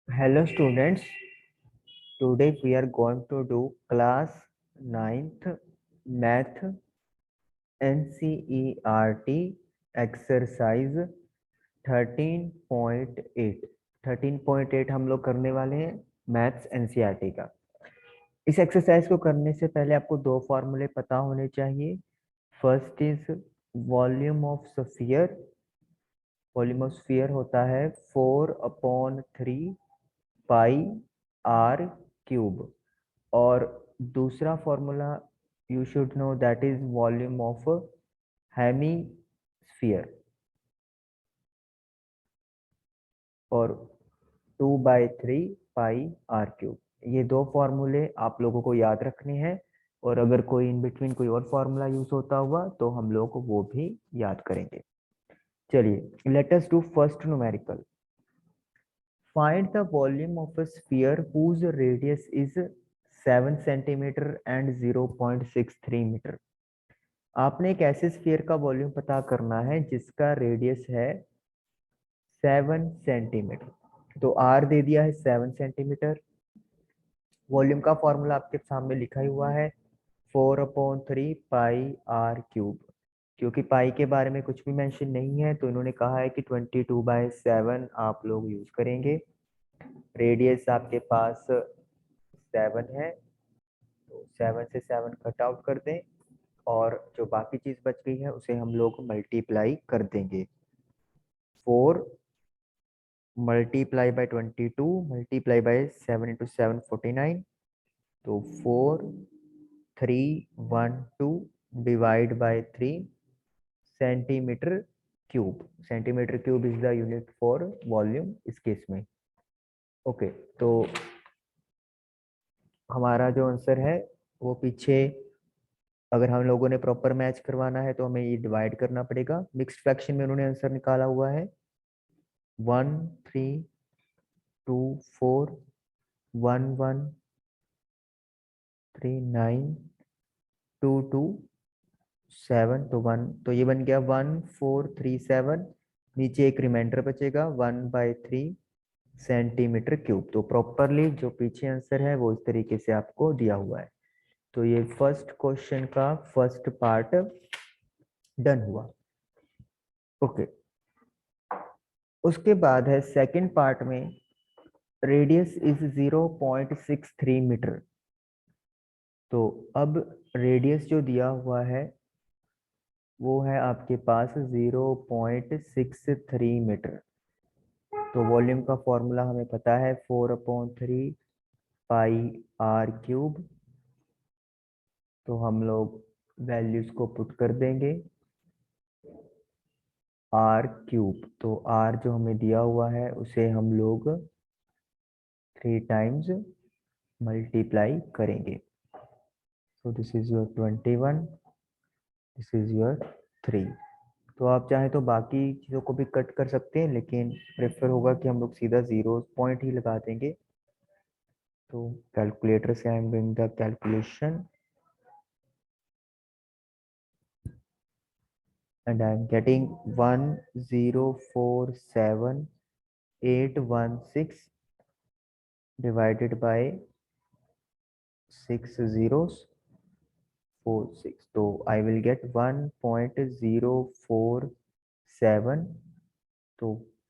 Hello students, today we are going to do class 9th math NCERT exercise 13.8 13.8 हम लोग करने वाले हैं मैथ्स एनसीईआरटी का। इस एक्सरसाइज को करने से पहले आपको दो फॉर्मूले पता होने चाहिए। First is volume of sphere. Volume of sphere होता है 4/3 पाई आर क्यूब। और दूसरा formula you should know that is volume of hemisphere और 2/3 पाई आर क्यूब। ये दो फॉर्मूले आप लोगों को याद रखने हैं, और अगर कोई इन बिटवीन कोई और फॉर्मूला यूज होता हुआ तो हम लोग वो भी याद करेंगे। चलिए late us do first numerical. Find the volume of a sphere whose radius is 7 centimetre and 0.63 metre. आपने एक ऐसे स्फीयर का वॉल्यूम पता करना है जिसका रेडियस है 7 सेंटीमीटर। तो आर दे दिया है 7 सेंटीमीटर। वॉल्यूम का फॉर्मूला आपके सामने लिखा ही हुआ है 4/3 पाई आर क्यूब। क्योंकि पाई के बारे में कुछ भी मेंशन नहीं है तो इन्होंने कहा है कि 22/7 आप लोग यूज करेंगे। रेडियस आपके पास 7 है तो 7 से 7 कट आउट कर दें, और जो बाकी चीज बच गई है उसे हम लोग मल्टीप्लाई कर देंगे। 4 multiply by 22 multiply by 7 into 7 49। तो 4312 divide by 3 centimetre cube. Centimetre cube is the unit for volume इस केस में। ओके, तो हमारा जो आंसर है वो पीछे, अगर हम लोगों ने प्रॉपर मैच करवाना है तो हमें ये डिवाइड करना पड़ेगा। मिक्स्ड फ्रैक्शन में उन्होंने आंसर निकाला हुआ है 132411392227। तो 1 तो ये बन गया 1437। नीचे एक रिमाइंडर बचेगा 1/3 सेंटीमीटर क्यूब। तो प्रॉपरली जो पीछे आंसर है वो इस तरीके से आपको दिया हुआ है। तो ये फर्स्ट क्वेश्चन का फर्स्ट पार्ट डन हुआ। ओके, उसके बाद है सेकंड पार्ट में रेडियस इज 0.63 मीटर। तो अब रेडियस जो दिया हुआ है वो है आपके पास 0.63 मीटर। तो वॉल्यूम का फॉर्मूला हमें पता है 4/3 पाई आर क्यूब। तो हम लोग वैल्यूज को पुट कर देंगे। आर क्यूब, तो आर जो हमें दिया हुआ है उसे हम लोग 3 टाइम्स मल्टीप्लाई करेंगे। So this is your 21, this is your 3। तो आप चाहे तो बाकी चीज़ों को भी कट कर सकते हैं, लेकिन प्रेफर होगा कि हम लोग सीधा 0 पॉइंट ही लगा देंगे। तो कैलकुलेटर से I am doing the calculation and I am getting 1047816 divided by 6 zeros 46। तो I will get 1.047। तो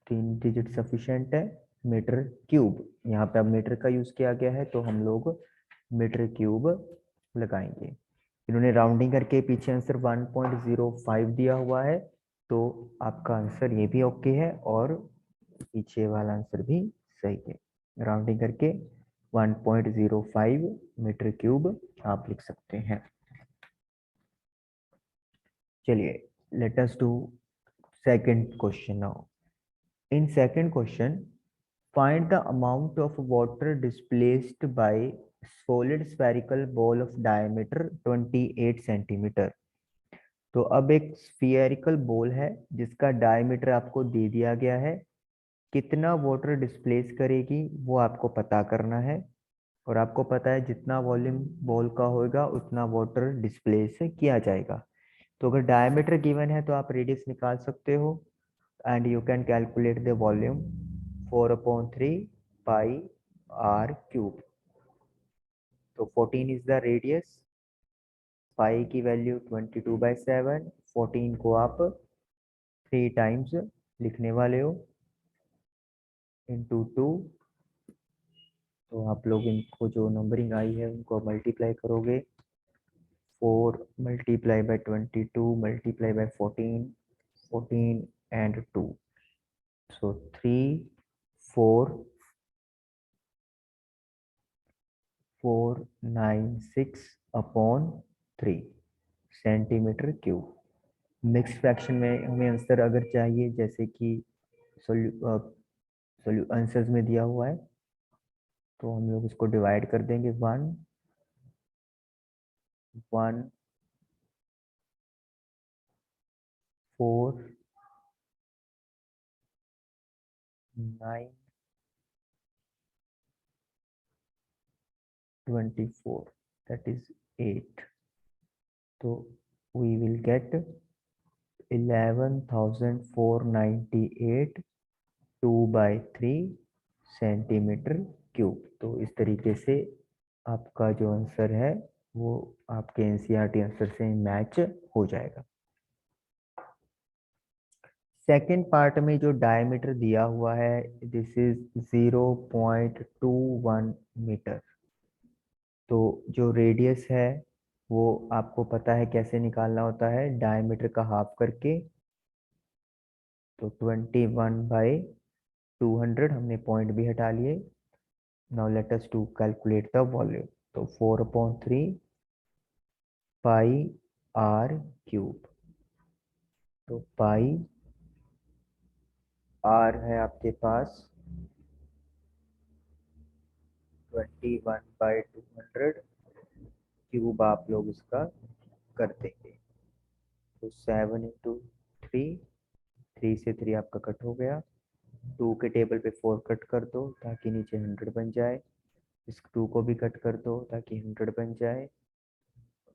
3 डिजिट सफिशिएंट है मीटर क्यूब। यहाँ पे अब मीटर का यूज किया गया है तो हम लोग मीटर क्यूब लगाएंगे। इन्होंने राउंडिंग करके पीछे आंसर 1.05 दिया हुआ है, तो आपका आंसर ये भी ओके है और पीछे वाला आंसर भी सही है। राउंडिंग करके 1.05 मीटर क्यूब आप लिख सकते हैं। चलिए late us do second question now. In second question, find the amount of water displaced by solid spherical ball of diameter 28 centimetre. तो अब एक स्फीयरिकल बॉल है जिसका डायमीटर आपको दे दिया गया है। कितना वाटर डिस्प्लेस करेगी वो आपको पता करना है, और आपको पता है जितना वॉल्यूम बॉल का होगा उतना वाटर डिस्प्लेस किया जाएगा। तो अगर डायमीटर गिवन है तो आप रेडियस निकाल सकते हो, and you can calculate the volume 4/3 pi R cube. तो 14 इज द रेडियस, पाई की वैल्यू 22/7, 14 को आप 3 टाइम्स लिखने वाले हो इंटू 2। तो आप लोग इनको जो नंबरिंग आई है उनको मल्टीप्लाई करोगे, 4 multiply by 22 multiply by 14, 14 and 2, so 34496 upon 3 centimetre cube. Mix fraction में हमें आंसर अगर चाहिए, जैसे कि आंसर्स में दिया हुआ है, तो हम लोग इसको डिवाइड कर देंगे 1 1 4 9 24, that is 8। तो we will get 11,498 2/3 centimetre cube. तो इस तरीके से आपका जो आंसर है वो आपके एनसीईआरटी आंसर से मैच हो जाएगा। सेकेंड पार्ट में जो डायमीटर दिया हुआ है, दिस इज 0.21 मीटर। तो जो रेडियस है वो आपको पता है कैसे निकालना होता है, डायमीटर का हाफ करके। तो 21/200, हमने पॉइंट भी हटा लिए। Now let us to calculate the volume. तो 4/3 पाई आर क्यूब। तो पाई आर है आपके पास 21/200, क्यूब आप लोग इसका कर देंगे। तो 7 इंटू 3 से 3 आपका कट हो गया। 2 के टेबल पे 4 कट कर दो ताकि नीचे 100 बन जाए। इस 2 को भी कट कर दो ताकि 100 बन जाए।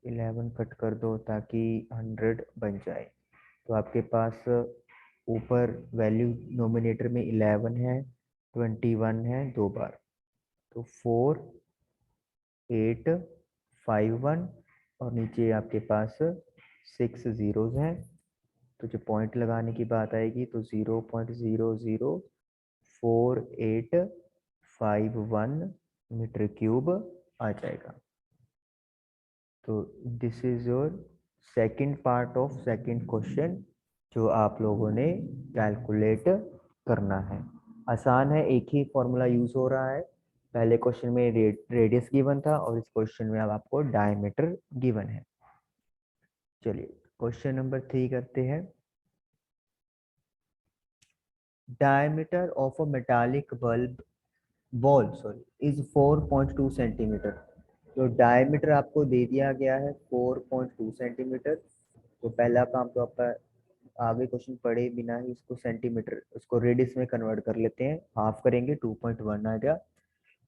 11 कट कर दो ताकि 100 बन जाए। तो आपके पास ऊपर वैल्यू नोमिनेटर में 11 है, 21 है 2 बार, तो 4851, और नीचे आपके पास 6 जीरोज हैं। तो जो पॉइंट लगाने की बात आएगी तो 0.00485 मीटर क्यूब आ जाएगा। तो this is your second part of second question जो आप लोगों ने कैलकुलेट करना है। आसान है, एक ही फॉर्मूला यूज हो रहा है। पहले क्वेश्चन में रेडियस गिवन था और इस क्वेश्चन में अब आपको डायमीटर गिवन है। चलिए क्वेश्चन नंबर 3 करते हैं। Diameter of a metallic ball is 4.2 centimetre. तो डायमीटर आपको दे दिया गया है 4.2 सेंटीमीटर। तो पहला काम तो आपका आगे क्वेश्चन पढ़े बिना ही इसको सेंटीमीटर, उसको रेडियस में कन्वर्ट कर लेते हैं। हाफ करेंगे 2.1 आ गया।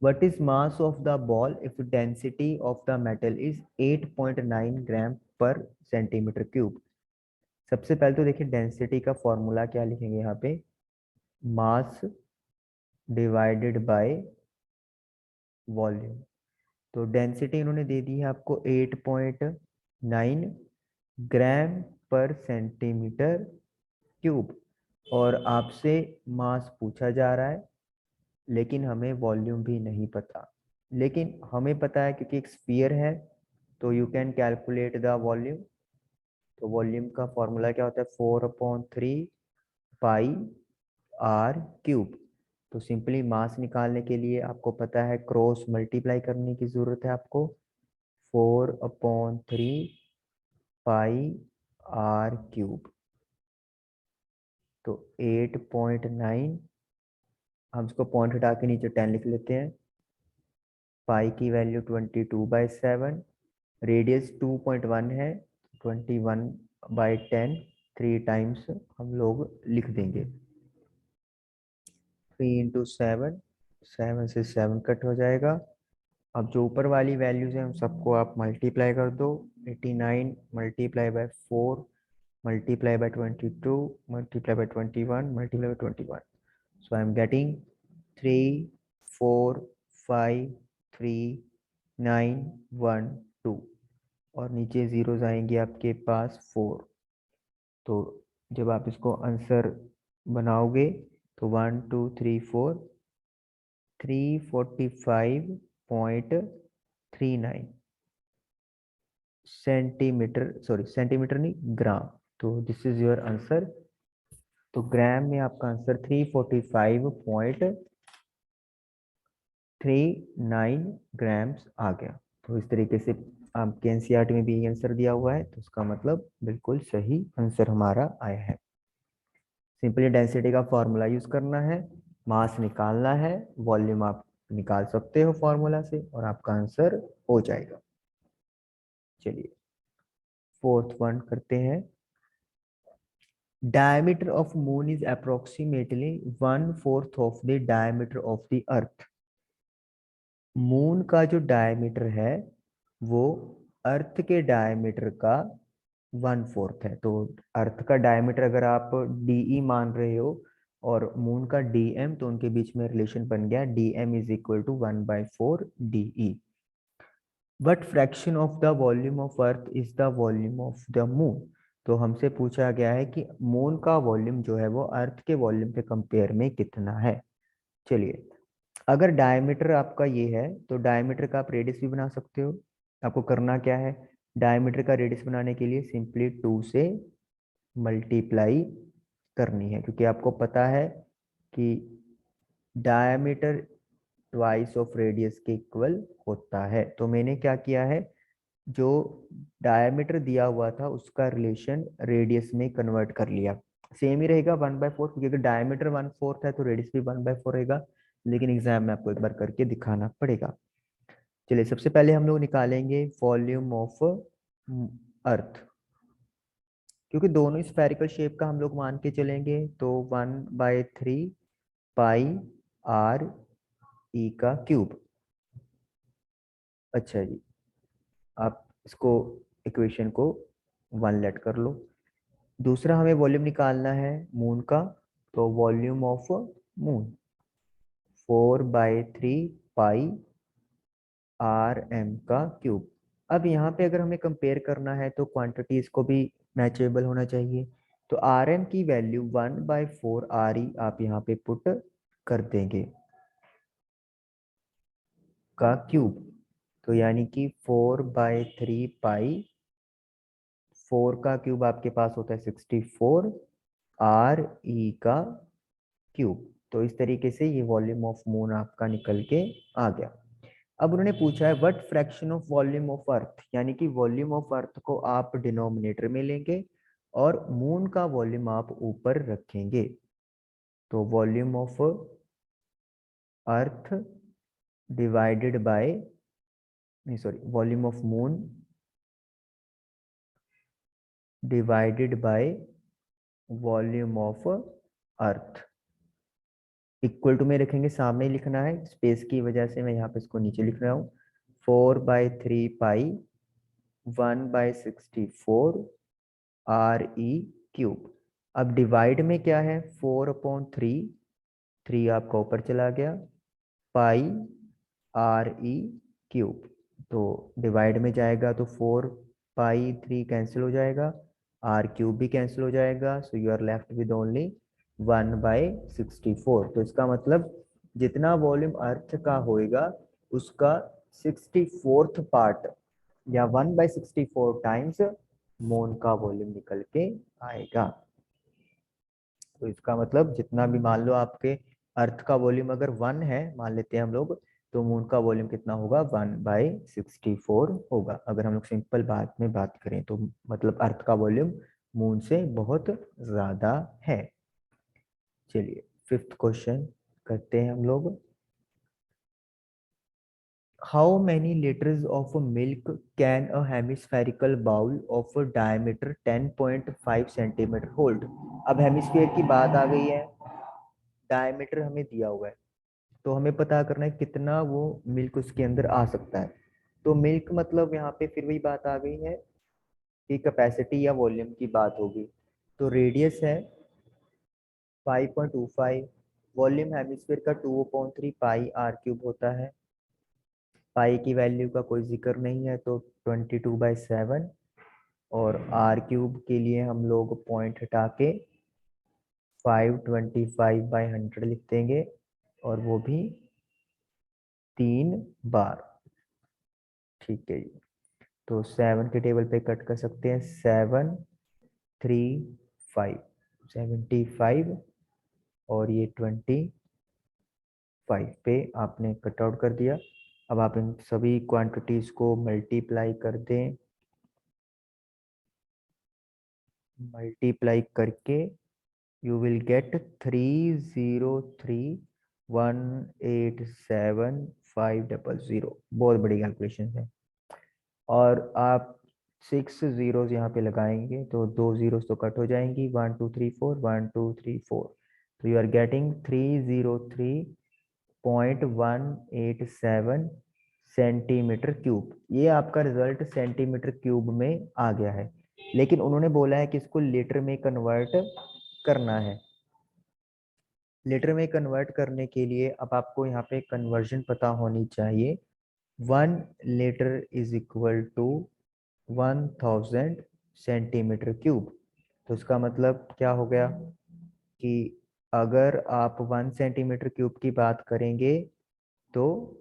What is mass of the ball if density of the metal is 8.9 ग्राम पर सेंटीमीटर क्यूब। सबसे पहले तो देखिए डेंसिटी का फॉर्मूला क्या लिखेंगे यहाँ पे, मास डिवाइडेड बाय वॉल्यूम। तो डेंसिटी इन्होंने दे दी है आपको 8.9 ग्राम पर सेंटीमीटर क्यूब, और आपसे मास पूछा जा रहा है, लेकिन हमें वॉल्यूम भी नहीं पता। लेकिन हमें पता है क्योंकि एक स्फीयर है, तो you can calculate the volume. तो वॉल्यूम का फॉर्मूला क्या होता है, 4/3 पाई आर क्यूब। तो सिंपली मास निकालने के लिए आपको पता है क्रॉस मल्टीप्लाई करने की जरूरत है आपको। 4/3 पाई आर क्यूब, तो 8.9, हम इसको पॉइंट हटा के नीचे 10 लिख लेते हैं। पाई की वैल्यू 22/7, रेडियस 2.1 है, 21/10 3 टाइम्स हम लोग लिख देंगे। 3 इंटू 7, 7 से 7 कट हो जाएगा। अब जो ऊपर वाली वैल्यूज हैं उन सबको आप मल्टीप्लाई कर दो। 89 multiply by 4 multiply by 22 multiply by 21 multiply by 21, so I am getting 4539112 और नीचे जीरोस आएंगे आपके पास 4। तो जब आप इसको आंसर बनाओगे तो 345.39 सेंटीमीटर, सॉरी सेंटीमीटर नहीं, ग्राम। तो दिस इज योर आंसर। तो ग्राम में आपका आंसर 345.39 ग्राम्स आ गया। तो इस तरीके से आपके एनसीईआरटी में भी आंसर दिया हुआ है, तो उसका मतलब बिल्कुल सही आंसर हमारा आया है। सिंपली डेंसिटी का फॉर्मूला यूज करना है, मास निकालना है, वॉल्यूम आप निकाल सकते हो फॉर्मूला से और आपका आंसर हो जाएगा। चलिए फोर्थ वन करते हैं। Diameter of moon is approximately 1/4 of the diameter of the earth। Moon का जो डायमीटर है वो अर्थ के डायमीटर का 1/4 है। तो अर्थ का डायमीटर अगर आप डी मान रहे हो और मून का dm, तो उनके बीच में रिलेशन बन गया dm is equal to 1/4 de। What fraction of the volume of earth is the volume of the moon. तो हमसे पूछा गया है कि मून का वॉल्यूम जो है वो अर्थ के वॉल्यूम के कंपेयर में कितना है। चलिए, अगर डायमीटर आपका ये है तो डायमीटर का आप रेडियस भी बना सकते हो। आपको करना क्या है, डायमीटर का रेडियस बनाने के लिए सिंपली 2 से मल्टीप्लाई करनी है, क्योंकि आपको पता है कि डायमीटर ट्वाइस ऑफ रेडियस के इक्वल होता है। तो मैंने क्या किया है, जो डायमीटर दिया हुआ था उसका रिलेशन रेडियस में कन्वर्ट कर लिया। सेम ही रहेगा 1/4, क्योंकि अगर डायमीटर 1/4 है तो रेडियस भी 1/4 रहेगा, लेकिन एग्जाम में आपको एक बार करके दिखाना पड़ेगा। चलिए, सबसे पहले हम लोग निकालेंगे वॉल्यूम ऑफ अर्थ, क्योंकि दोनों स्फेरिकल शेप का हम लोग मान के चलेंगे। तो 1/3 पाई आर ई का क्यूब। अच्छा जी, आप इसको इक्वेशन को 1 लेट कर लो। दूसरा हमें वॉल्यूम निकालना है मून का, तो volume of moon 4/3 pi R M का क्यूब। अब यहाँ पे अगर हमें कंपेयर करना है तो क्वांटिटीज को भी मैचेबल होना चाहिए। तो आर एम की वैल्यू 1/4 आर ई आप यहाँ पे पुट कर देंगे का क्यूब। तो यानी कि 4/3 पाई, 4 का क्यूब आपके पास होता है 64 आर ई का क्यूब। तो इस तरीके से ये वॉल्यूम ऑफ मून आपका निकल के आ गया। अब उन्होंने पूछा है what fraction of volume of अर्थ, यानी कि वॉल्यूम ऑफ अर्थ को आप डिनोमिनेटर में लेंगे और मून का वॉल्यूम आप ऊपर रखेंगे। तो volume of earth divided by, नहीं sorry, volume of moon divided by volume of earth equal to में रखेंगे, सामने लिखना है, स्पेस की वजह से मैं यहाँ पे इसको नीचे लिख रहा हूँ। 4/3 पाई 1/64 आर ई क्यूब। अब डिवाइड में क्या है, 4/3, 3 आपका ऊपर चला गया, पाई आर ई क्यूब। तो डिवाइड में जाएगा तो 4/3 कैंसिल हो जाएगा, आर क्यूब भी कैंसिल हो जाएगा, so you are left with only 1/64। तो इसका मतलब जितना वॉल्यूम अर्थ का होएगा उसका 64th पार्ट या 1/64 टाइम्स मून का वॉल्यूम निकल के आएगा। तो इसका मतलब जितना भी, मान लो आपके अर्थ का वॉल्यूम अगर 1 है मान लेते हैं हम लोग, तो मून का वॉल्यूम कितना होगा, 1/64 होगा। अगर हम लोग सिंपल बात में बात करें तो मतलब अर्थ का वॉल्यूम मून से बहुत ज्यादा है। चलिए फिफ्थ क्वेश्चन करते हैं हम लोग। How many litres of milk can a hemispherical bowl of diameter 10.5 centimetre hold. अब हेमिस्फीयर की बात आ गई है, डायमीटर हमें दिया हुआ है, तो हमें पता करना है कितना वो मिल्क उसके अंदर आ सकता है। तो मिल्क मतलब यहाँ पे फिर वही बात आ गई है कि कैपेसिटी या वॉल्यूम की बात होगी। तो रेडियस है 5.25, वॉल्यूम हेमिस्फीयर का 2/3 पाई आर क्यूब होता है। पाई की वैल्यू का कोई जिक्र नहीं है तो 22/7, और आर क्यूब के लिए हम लोग पॉइंट हटा के 525/100 लिख देंगे, और वो भी 3 बार। ठीक है जी, तो 7 के टेबल पे कट कर सकते हैं, 7 3 5 75, और ये 25 पे आपने कट आउट कर दिया। अब आप इन सभी क्वांटिटीज को मल्टीप्लाई कर दें, मल्टीप्लाई करके you will get 303,187,500। बहुत बड़ी कैलकुलेशन है। और आप 6 जीरोस यहाँ पे लगाएंगे तो 2 जीरोस तो कट हो जाएंगी, 1 2 3 4 1 2 3 4, तो you are getting 303.187 centimetre cube. ये आपका रिजल्ट सेंटीमीटर क्यूब में आ गया है, लेकिन उन्होंने बोला है कि इसको लीटर में कन्वर्ट करना है। लीटर में कन्वर्ट करने के लिए अब आपको यहाँ पे कन्वर्जन पता होनी चाहिए। 1 litre is equal to 1000 centimetre cube. तो इसका मतलब क्या हो गया कि अगर आप 1 सेंटीमीटर क्यूब की बात करेंगे तो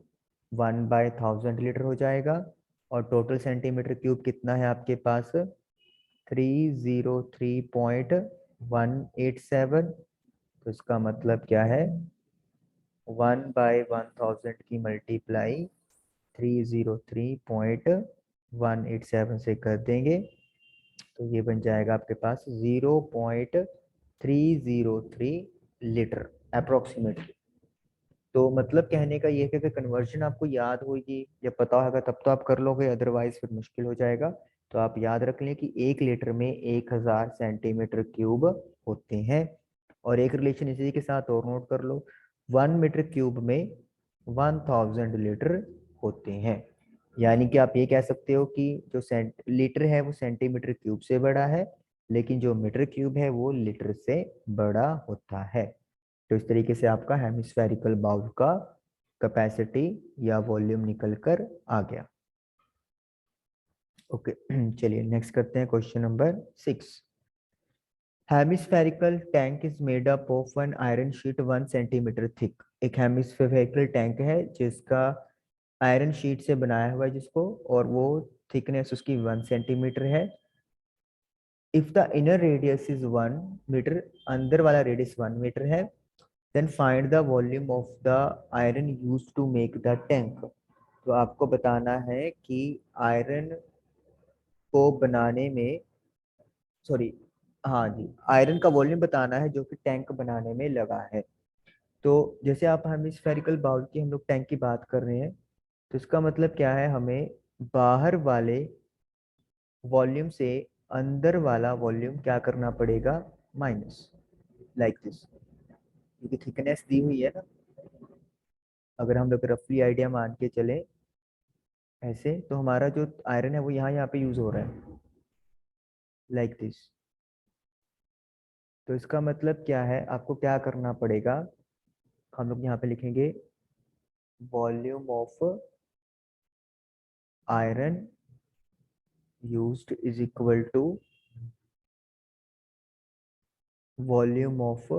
1/1000 लीटर हो जाएगा, और टोटल सेंटीमीटर क्यूब कितना है आपके पास, 303.187। तो इसका मतलब क्या है, 1/1000 की मल्टीप्लाई 303.187 से कर देंगे तो ये बन जाएगा आपके पास 0.303 लीटर अप्रोक्सीमेटली। तो मतलब कहने का ये है कि कन्वर्जन आपको याद होगी या पता होगा तब तो आप कर लोगे, अदरवाइज फिर मुश्किल हो जाएगा। तो आप याद रख लें कि 1 लीटर में 1000 सेंटीमीटर क्यूब होते हैं। और एक रिलेशन इसी के साथ और नोट कर लो, 1 मीटर क्यूब में 1000 लीटर होते हैं। यानी कि आप ये कह सकते हो कि जो लीटर है वो सेंटीमीटर क्यूब से बड़ा है, लेकिन जो मीटर क्यूब है वो लीटर से बड़ा होता है। तो इस तरीके से आपका हेमिस्फेरिकल बाउल का कैपेसिटी या वॉल्यूम निकल कर आ गया। ओके चलिए नेक्स्ट करते हैं question number 6। Hemispherical tank is made up of an iron sheet 1 centimetre thick. एक हेमिस्फेरिकल टैंक है जिसका आयरन शीट से बनाया हुआ है जिसको, और वो थिकनेस उसकी 1 सेंटीमीटर है। If the inner radius is 1 metre, अंदर वाला रेडियस 1 मीटर है, then find the volume of the iron used to make the tank. तो आपको बताना है कि आयरन को बनाने में, सॉरी, हाँ जी, आयरन का वॉल्यूम बताना है जो कि टैंक बनाने में लगा है। तो जैसे आप हम स्फेरिकल बाउल की हम लोग टैंक की बात कर रहे हैं, तो इसका मतलब क्या है, हमें बाहर वाले वॉल्यूम से अंदर वाला वॉल्यूम क्या करना पड़ेगा, माइनस, लाइक दिस, क्योंकि थिकनेस दी हुई है ना। अगर हम लोग रफली आइडिया मान के चले ऐसे, तो हमारा जो आयरन है वो यहाँ पे यूज हो रहा है, लाइक दिस। तो इसका मतलब क्या है, आपको क्या करना पड़ेगा, हम लोग यहाँ पे लिखेंगे volume of iron used is equal to volume of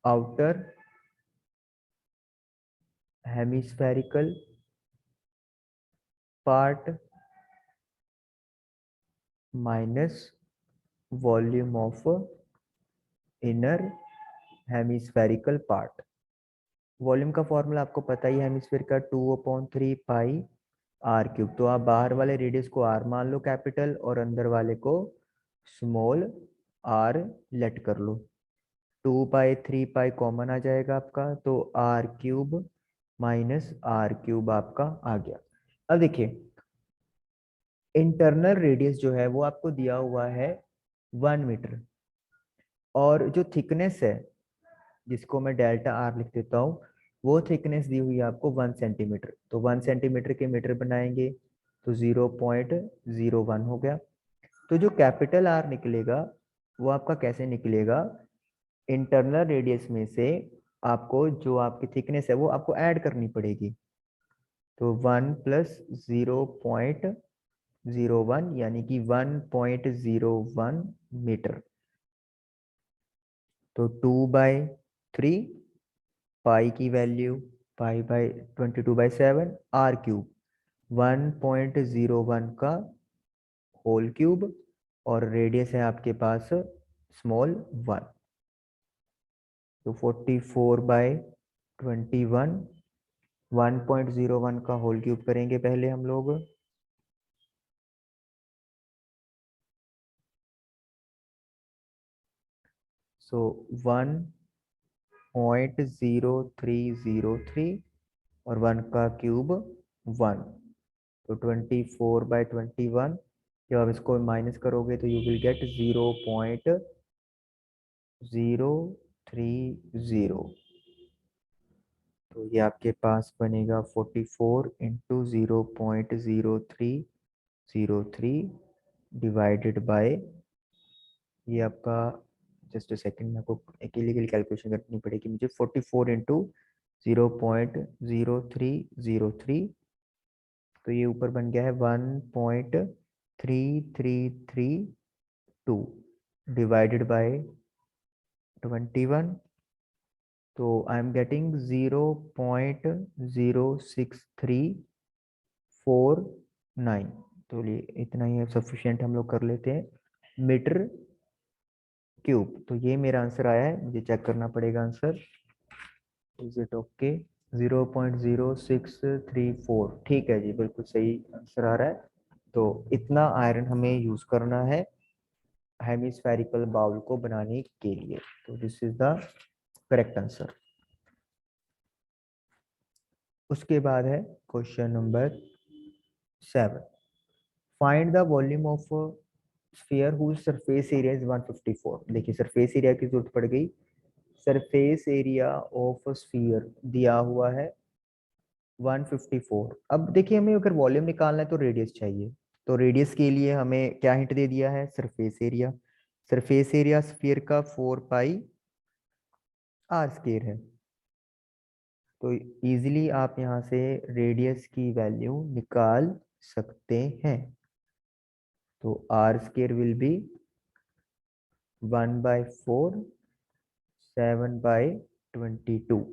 outer hemispherical part minus volume of inner hemispherical part. Volume का फॉर्मूला आपको पता ही है, हेमिस्फीयर का 2/3 पाई आर क्यूब। तो आप बाहर वाले रेडियस को आर मान लो कैपिटल, और अंदर वाले को स्मॉल आर लेट कर लो। 2/3 कॉमन आ जाएगा आपका, तो R cube minus R cube आपका आ गया। अब देखिए, इंटरनल रेडियस जो है वो आपको दिया हुआ है 1 मीटर, और जो थिकनेस है जिसको मैं डेल्टा आर लिख देता हूँ, वो थिकनेस दी हुई है आपको 1 सेंटीमीटर। तो 1 सेंटीमीटर के मीटर बनाएंगे तो 0.01 हो गया। तो जो कैपिटल आर निकलेगा वो आपका कैसे निकलेगा, इंटरनल रेडियस में से आपको जो आपकी थिकनेस है वो आपको ऐड करनी पड़ेगी। तो 1 प्लस 0.01 यानी कि 1.01 मीटर। तो 2/3 पाई की value pi by 22/7 R cube 1.01 का होल क्यूब और रेडियस है आपके पास स्मॉल 1। तो 44/21 1.01 का होल क्यूब करेंगे पहले हम लोग। सो 1.0303 और 1 का क्यूब 1। तो 24/21 जब आप इसको माइनस करोगे तो यू विल गेट 0.030। तो ये आपके पास बनेगा 44 इंटू 0.0303 डिवाइडेड बाय ये आपका जस्ट अ सेकेंड में आपको एक इलीगल कैलकुलेशन करनी पड़ेगी मुझे। 44 इंटू 0.0303 तो ये ऊपर बन गया है 1.3332 डिवाइडेड बाय 21। तो आई एम गेटिंग 0.06349। तो ये इतना ही सफिशिएंट हम लोग कर लेते हैं मीटर क्यूब। तो ये मेरा आंसर आया है, मुझे चेक करना पड़ेगा आंसर। Is it okay? 0.0634 ठीक है जी, बिल्कुल सही आंसर आ रहा है। तो इतना आयरन हमें यूज करना है हेमिस्फेरिकल बाउल को बनाने के लिए। तो this is the correct answer. उसके बाद है question number 7। Find the volume of sphere whose surface area is 154। देखिए सरफेस एरिया की जरूरत पड़ गई। सरफेस एरिया ऑफ स्फीयर दिया हुआ है 154। अब देखिए हमें अगर वॉल्यूम निकालना है तो रेडियस चाहिए। तो रेडियस के लिए हमें क्या हिंट दे दिया है? Surface area. Surface area sphere का 4 पाई आर स्क्वायर है। तो इजीली आप यहाँ से रेडियस की वैल्यू निकाल सकते हैं। तो R square will be 1/4 7/22।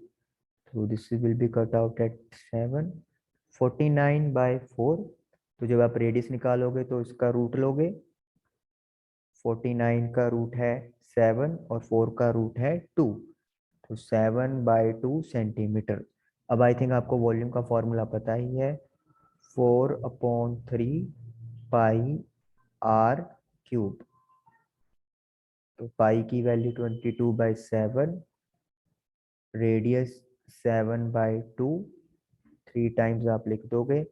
So this will be cut out at 7 49/4। तो जब आप रेडियस निकालोगे तो इसका रूट लोगे। 49 का रूट है 7 और 4 का रूट है 2। तो 7/2 सेंटीमीटर। अब आई थिंक आपको वॉल्यूम का फॉर्मूला पता ही है, 4/3 पाई आर क्यूब। तो पाई की वैल्यू 22/7, रेडियस 7/2, 3 टाइम्स आप लिख दोगे।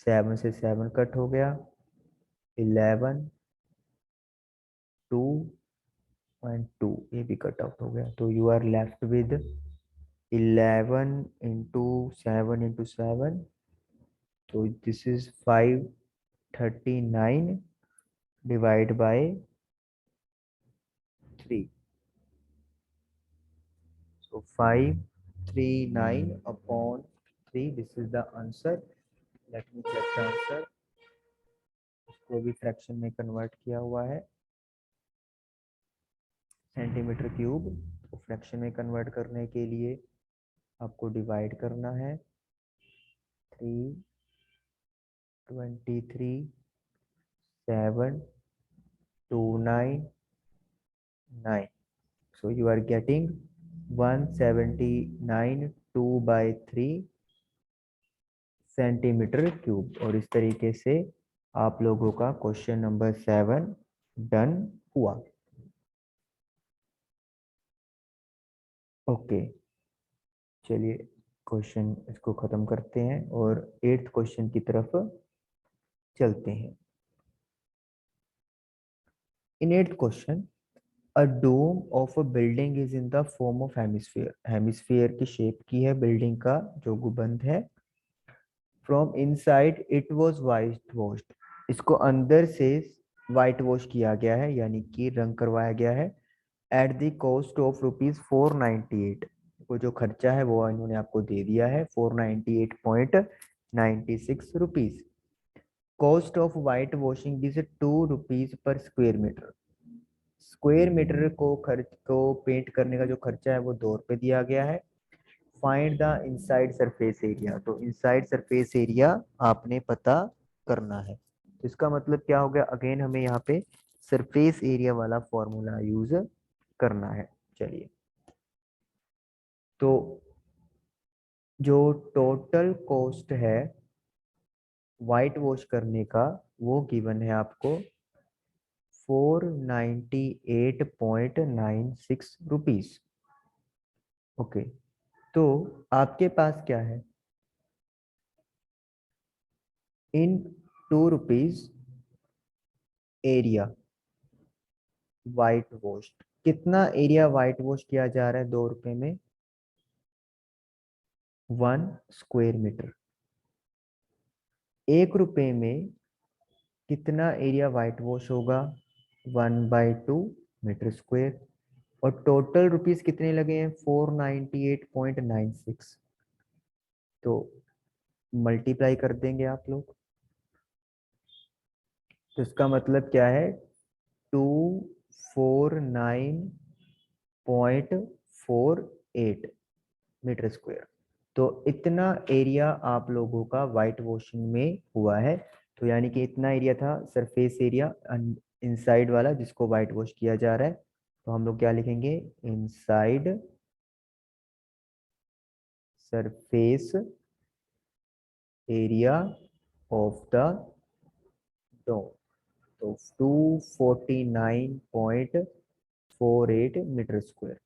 7 से 7 कट हो गया, 11 2 एंड 2 ये भी कट आउट हो गया। तो you are left with 11 into 7 into 7। तो this is 539 divide by 3। So 539 upon 3, this is the answer. Let me check the answer. इसको भी फ्रैक्शन में कन्वर्ट किया हुआ है सेंटीमीटर क्यूब। तो फ्रैक्शन में कन्वर्ट करने के लिए आपको डिवाइड करना है 323 7 299। So you are getting 179 2/3 centimetre cube. और इस तरीके से आप लोगों का क्वेश्चन नंबर 7 डन हुआ। ओके चलिए क्वेश्चन इसको खत्म करते हैं और 8th क्वेश्चन की तरफ चलते हैं। In 8th question, a dome of a building is in the form of hemisphere. Hemisphere की शेप की है बिल्डिंग का जो गुंबद है। From inside it was white washed. इसको अंदर से वाइट वॉश किया गया है यानी कि रंग करवाया गया है। At the cost of ₹498। वो जो खर्चा है वो इन्होंने आपको दे दिया है 498.96 rupees. Cost of white washing is ₹2 पर स्क्वेयर मीटर। स्क्वेयर मीटर को खर्च को पेंट करने का जो खर्चा है वो ₹2 दिया गया है। Find the inside surface area, तो इनसाइड सरफेस एरिया आपने पता करना है। तो इसका मतलब क्या हो गया, अगेन हमें यहाँ पे सरफेस एरिया वाला फॉर्मूला यूज करना है। चलिए, तो जो टोटल कॉस्ट है वाइट वॉश करने का वो गिवन है आपको 498.96 ओके। तो आपके पास क्या है, इन ₹2 एरिया वाइट वॉश, कितना एरिया वाइट वॉश किया जा रहा है ₹2 में, 1 स्क्वायर मीटर। ₹1 में कितना एरिया वाइट वॉश होगा, 1/2 मीटर स्क्वायर। और टोटल रुपीस कितने लगे हैं, 498.96। तो मल्टीप्लाई कर देंगे आप लोग, तो इसका मतलब क्या है, 249.48 मीटर स्क्वायर। तो इतना एरिया आप लोगों का वाइट वॉशिंग में हुआ है। तो यानी कि इतना एरिया था सरफेस एरिया इनसाइड वाला जिसको वाइट वॉश किया जा रहा है। तो हम लोग क्या लिखेंगे, inside surface area of the dome. तो 249.48 मीटर स्क्वायर।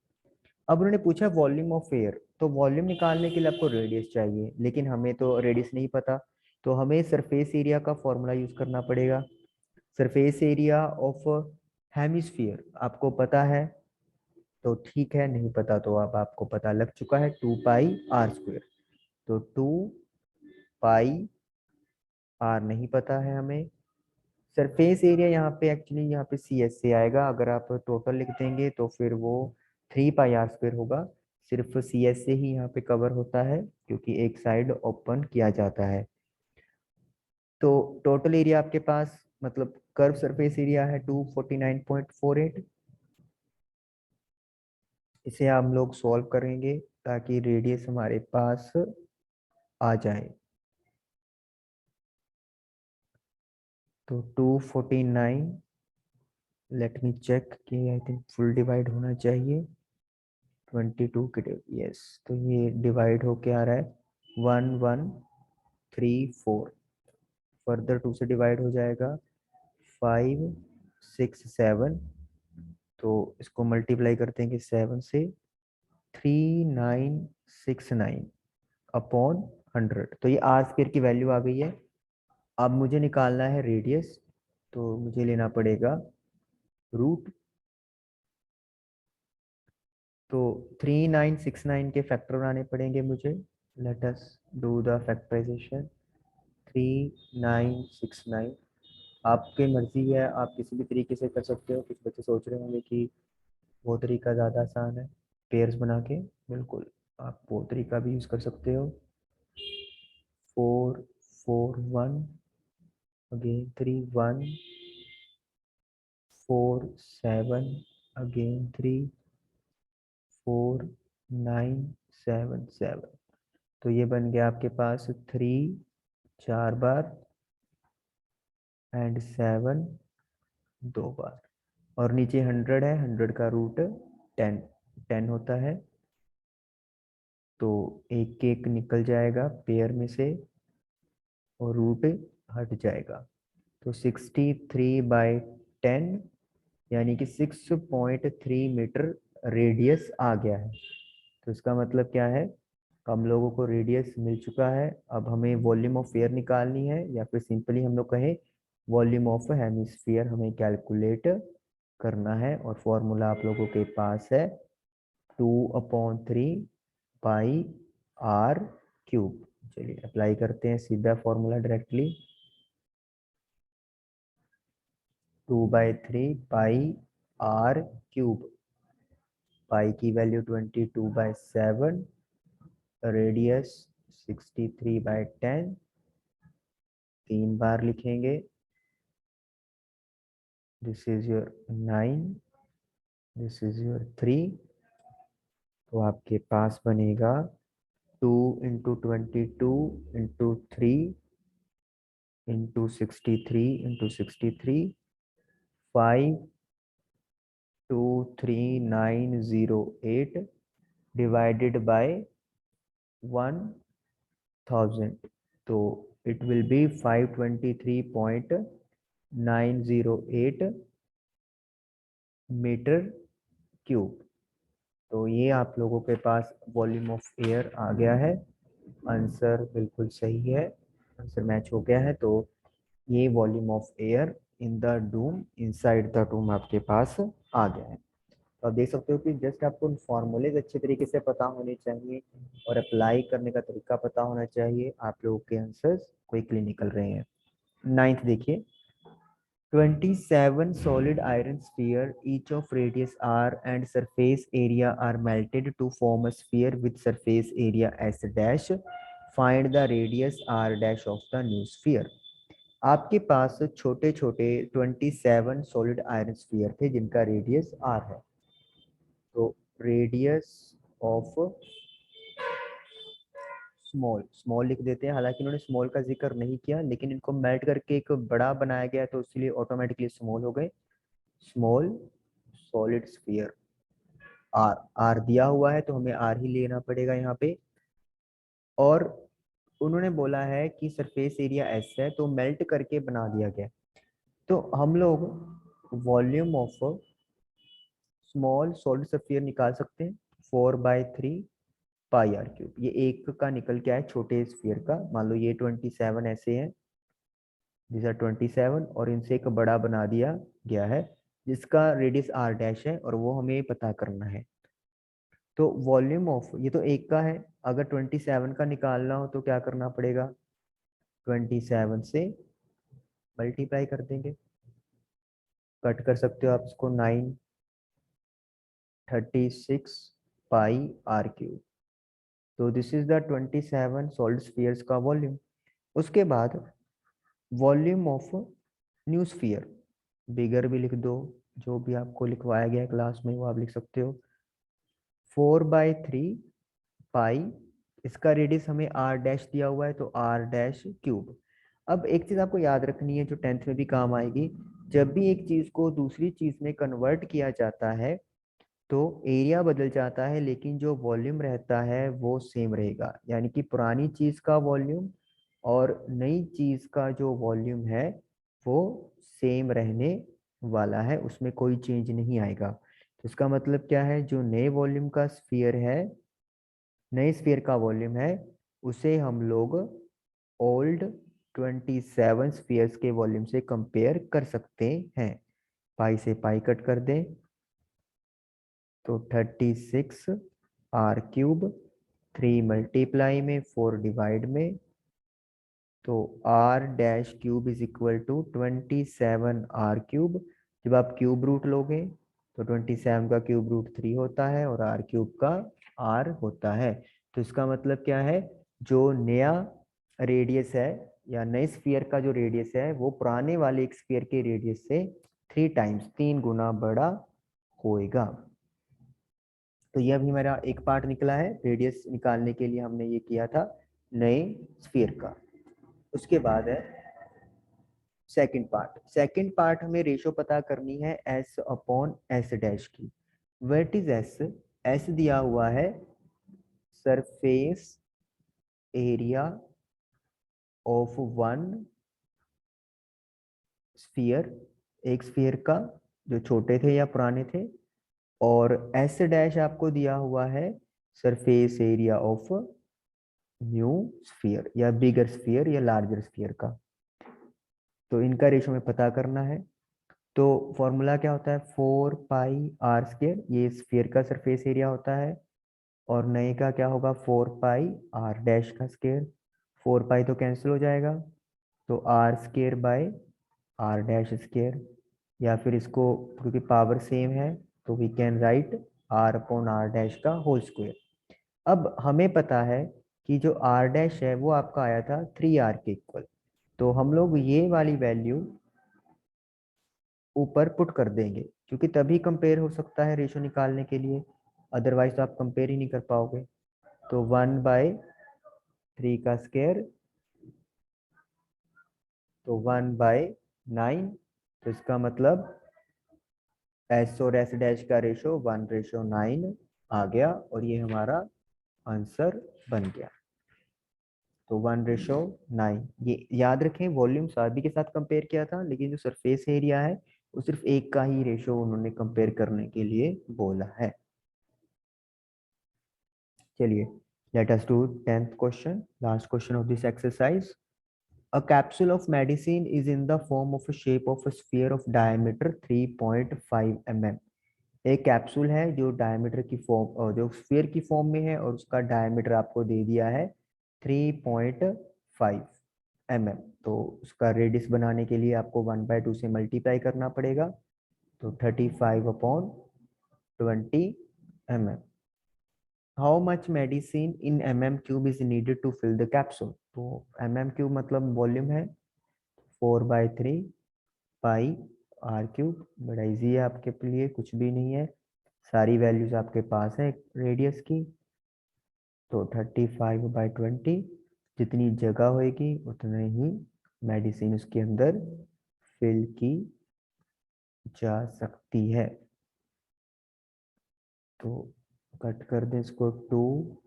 अब उन्होंने पूछा वॉल्यूम ऑफ एयर, तो वॉल्यूम निकालने के लिए आपको रेडियस चाहिए, लेकिन हमें तो रेडियस नहीं पता। तो हमें सरफेस एरिया का फॉर्मूला यूज करना पड़ेगा। सरफेस एरिया ऑफ हेमिस्फीयर आपको पता है, तो ठीक है, नहीं पता तो अब आपको पता लग चुका है, 2πr²। तो 2πr नहीं पता है हमें। सरफेस एरिया यहाँ पे एक्चुअली यहाँ पे CS से आएगा, अगर आप टोटल लिख देंगे तो फिर वो 3πr² होगा। सिर्फ CS से ही यहाँ पे कवर होता है क्योंकि एक साइड ओपन किया जाता है। तो टोटल एरिया आपके पास मतलब कर्व सरफेस एरिया है 249.48। इसे हम लोग सॉल्व करेंगे ताकि रेडियस हमारे पास आ जाए। तो 249, लेट मी चेक कि आई थिंक फुल डिवाइड होना चाहिए 22 के, यस। तो ये डिवाइड होके आ रहा है 1134। फर्दर 2 से डिवाइड हो जाएगा 567। तो इसको मल्टीप्लाई करते हैं कि 7 से, 3969 अपॉन 100। तो ये r² की वैल्यू आ गई है। अब मुझे निकालना है रेडियस, तो मुझे लेना पड़ेगा रूट। तो 3969 के फैक्टर बनाने पड़ेंगे मुझे। Let us do the factorisation. 3969, आपकी मर्जी है, आप किसी भी तरीके से कर सकते हो। कुछ बच्चे सोच रहे होंगे कि वो तरीका ज़्यादा आसान है पेयर्स बना के, बिल्कुल आप वो तरीका भी यूज़ कर सकते हो। 441 अगेन 31, 47 अगेन 3, 4977। तो ये बन गया आपके पास 3 4 बार एंड 7 2 बार। और नीचे 100 है, 100 का रूट 10 होता है। तो एक केक निकल जाएगा पेयर में से और रूट हट जाएगा। तो 63/10 यानी कि 6.3 मीटर रेडियस आ गया है। तो इसका मतलब क्या है, हम लोगों को रेडियस मिल चुका है। अब हमें वॉल्यूम ऑफ एयर निकालनी है, या फिर सिंपली हम लोग कहें वॉल्यूम ऑफ हेमिस्फीयर हमें कैलकुलेट करना है। और फॉर्मूला आप लोगों के पास है 2/3πr³। चलिए अप्लाई करते हैं सीधा फॉर्मूला डायरेक्टली। 2/3πr³। पाई की वैल्यू 22/7, रेडियस 63/10, 3 बार लिखेंगे। This is your 9, this is your 3। तो आपके पास बनेगा 2 into 22 into 3 into 63 into 63, 52908 divided by 1000। तो it will be 523.908 metre cube. तो ये आप लोगों के पास वॉल्यूम ऑफ एयर आ गया है। आंसर बिल्कुल सही है, आंसर मैच हो गया है। तो ये volume of air in the doom, inside the doom आपके पास आ गया है। तो आप देख सकते हो कि जस्ट आपको फॉर्मूलेज अच्छे तरीके से पता होने चाहिए और अप्लाई करने का तरीका पता होना चाहिए, आप लोगों के आंसर्स क्विकली निकल रहे हैं। 9th देखिए, 27 solid iron sphere, each of radius r and surface area are melted to form a sphere with surface area s dash. Find the radius r dash of the new sphere. आपके पास छोटे छोटे 27 solid iron sphere थे जिनका radius r है। तो radius of small, small लिख देते हैं, हालांकि इन्होंने स्मॉल का जिक्र नहीं किया, लेकिन इनको मेल्ट करके एक बड़ा बनाया गया तो इसलिए ऑटोमेटिकली स्मॉल हो गए। Small solid sphere, R, R दिया हुआ है तो हमें आर ही लेना पड़ेगा यहाँ पे। और उन्होंने बोला है कि सरफेस एरिया एस है तो मेल्ट करके बना दिया गया। तो हम लोग volume of small solid sphere निकाल सकते हैं, 4/3 पाई आर क्यूब। ये एक का निकल के आए छोटे स्फीयर का, मान लो ये 27 ऐसे हैं, दिस आर 27, और इनसे एक बड़ा बना दिया गया है जिसका रेडियस आर डैश है और वो हमें पता करना है। तो वॉल्यूम ऑफ, ये तो एक का है, अगर 27 का निकालना हो तो क्या करना पड़ेगा, 27 से मल्टीप्लाई कर देंगे। कट कर सकते हो आप इसको, 936 पाई आर क्यूब। तो this is the 27 solid spheres का वॉल्यूम। उसके बाद वॉल्यूम ऑफ न्यू स्फीयर, बिगर भी लिख दो, जो भी आपको लिखवाया गया है क्लास में वो आप लिख सकते हो। 4/3 पाई, इसका रेडियस हमें आर डैश दिया हुआ है तो आर डैश क्यूब। अब एक चीज आपको याद रखनी है जो 10th में भी काम आएगी, जब भी एक चीज को दूसरी चीज में कन्वर्ट किया जाता है तो एरिया बदल जाता है लेकिन जो वॉल्यूम रहता है वो सेम रहेगा। यानी कि पुरानी चीज का वॉल्यूम और नई चीज का जो वॉल्यूम है वो सेम रहने वाला है, उसमें कोई चेंज नहीं आएगा। तो इसका मतलब क्या है, जो नए वॉल्यूम का स्फीयर है, नए स्फीयर का वॉल्यूम है, उसे हम लोग ओल्ड 27 स्फीयर्स के वॉल्यूम से कंपेयर कर सकते हैं। पाई से पाई कट कर दें तो 36 आर क्यूब, 3 मल्टीप्लाई में 4 डिवाइड में, तो R dash cube is equal to 27 R cube. जब आप क्यूब रूट लोगे तो 27 का क्यूब रूट 3 होता है और आर क्यूब का आर होता है। तो इसका मतलब क्या है, जो नया रेडियस है या नए स्फीयर का जो रेडियस है वो पुराने वाले एक स्फीयर के रेडियस से 3 टाइम्स, 3 गुना बड़ा होएगा। तो ये अभी मेरा एक पार्ट निकला है, रेडियस निकालने के लिए हमने ये किया था नए स्फीयर का। उसके बाद है सेकंड पार्ट। सेकंड पार्ट हमें रेशो पता करनी है एस अपॉन एस डैश की। व्हाट इज एस, एस दिया हुआ है surface area of one sphere, एक स्फीयर का जो छोटे थे या पुराने थे, और एस डैश आपको दिया हुआ है surface area of new sphere या बिगर स्फीयर या लार्जर स्फीयर का। तो इनका रेशो में पता करना है। तो फॉर्मूला क्या होता है, 4 पाई r², ये स्फीयर का सरफेस एरिया होता है, और नए का क्या होगा 4 पाई r डैश का स्क्वायर। 4 पाई तो कैंसिल हो जाएगा, तो r² bye r dash square, या फिर इसको क्योंकि पावर सेम है तो वी कैन राइट r/r' का होल स्क्वायर। अब हमें पता है कि जो r' है वो आपका आया था 3r के इक्वल, तो हम लोग ये वाली वैल्यू ऊपर पुट कर देंगे, क्योंकि तभी कंपेयर हो सकता है रेशो निकालने के लिए, अदरवाइज तो आप कंपेयर ही नहीं कर पाओगे। तो 1/3 का स्क्वायर, तो 1/9, तो इसका मतलब एस और एस डैश का रेशो 1/9 आ गया, और ये हमारा आंसर बन गया। तो 1/9, ये याद रखें वॉल्यूम सभी के साथ कंपेयर किया था, लेकिन जो सरफेस एरिया है वो सिर्फ एक का ही रेशो उन्होंने कंपेयर करने के लिए बोला है। चलिए, late us do 10th question, last question of this exercise. A capsule of medicine is in the form of a shape of a sphere of diameter 3.5 mm। एक कैप्सूल है जो डायमीटर की फॉर्म, जो स्फीयर की form में है, और उसका डायमीटर आपको दे दिया है 3.5 mm। तो उसका रेडियस बनाने के लिए आपको 1/2 से मल्टीप्लाई करना पड़ेगा, तो 35/20 mm। How much medicine in mm³ is needed to fill the capsule. तो mm³ मतलब वॉल्यूम है, 4/3 पाई r³। बड़ा इजी है आपके लिए, कुछ भी नहीं है, सारी वैल्यूज आपके पास है रेडियस की। तो 35/20, जितनी जगह होगी उतने ही मेडिसिन उसके अंदर फिल की जा सकती है। तो कट कर दें इसको, 2,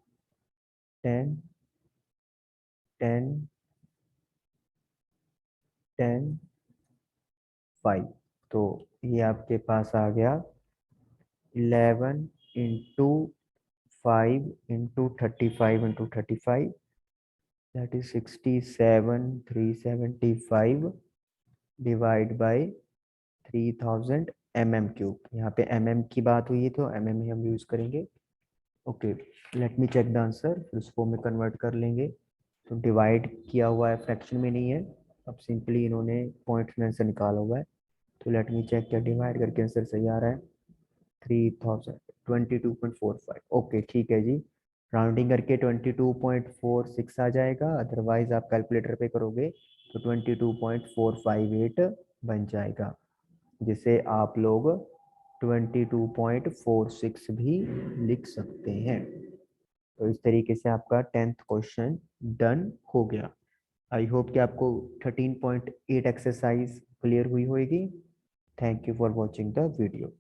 10, 10, 10, 5। तो ये आपके पास आ गया 11 into 5 into 35 that is 67,375 divide by 3000 mm³। यहाँ पे mm की बात हुई है तो mm ही हम यूज करेंगे। Okay, let me check the answer, फिर उस फॉर्म में कन्वर्ट कर लेंगे। तो डिवाइड किया हुआ है, फ्रैक्शन में नहीं है, अब सिंपली इन्होंने पॉइंट में आंसर निकाला हुआ है। तो लेट मी चेक क्या डिवाइड करके आंसर सही आ रहा है। 3000, 22.45। ओके ठीक है जी, राउंडिंग करके 22.46 आ जाएगा, अदरवाइज आप कैलकुलेटर पे करोगे तो 22.458 बन जाएगा, जिसे आप लोग 22.46 भी लिख सकते हैं। तो इस तरीके से आपका 10th क्वेश्चन डन हो गया। आई होप कि आपको 13.8 एक्सरसाइज क्लियर हुई होगी। Thank you for watching the video.